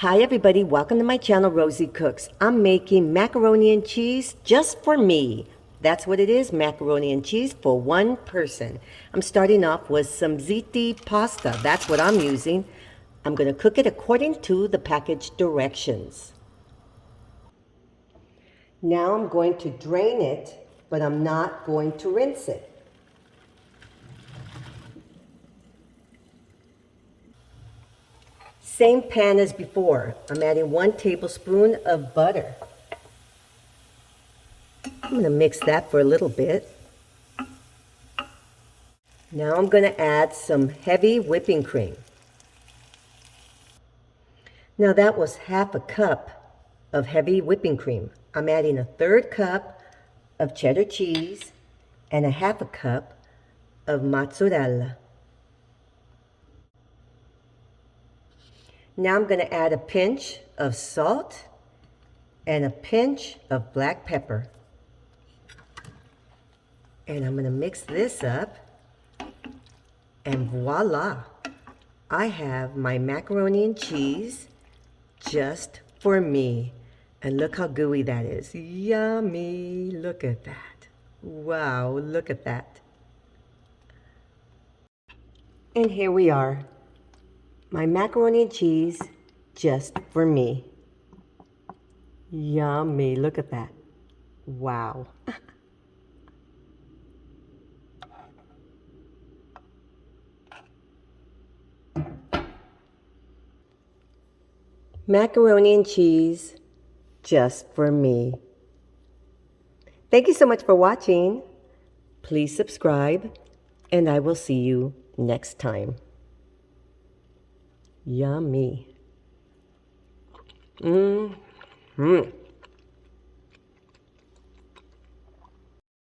Hi everybody, welcome to my channel, Rosie Cooks. I'm making macaroni and cheese just for me. That's what it is, macaroni and cheese for one person. I'm starting off with some ziti pasta. That's what I'm using. I'm going to cook it according to the package directions. Now I'm going to drain it, but I'm not going to rinse it. Same pan as before. I'm adding 1 tablespoon of butter. I'm going to mix that for a little bit. Now I'm going to add some heavy whipping cream. Now that was half a cup of heavy whipping cream. I'm adding a 1/3 cup of cheddar cheese and a half a cup of mozzarella. Now I'm going to add a pinch of salt and a pinch of black pepper. And I'm going to mix this up. And voila, I have my macaroni and cheese just for me. And look how gooey that is. Yummy. Look at that. Wow, look at that. And here we are. My macaroni and cheese just for me. Yummy. Look at that. Wow. Macaroni and cheese just for me. Thank you so much for watching. Please subscribe, and I will see you next time. Yummy.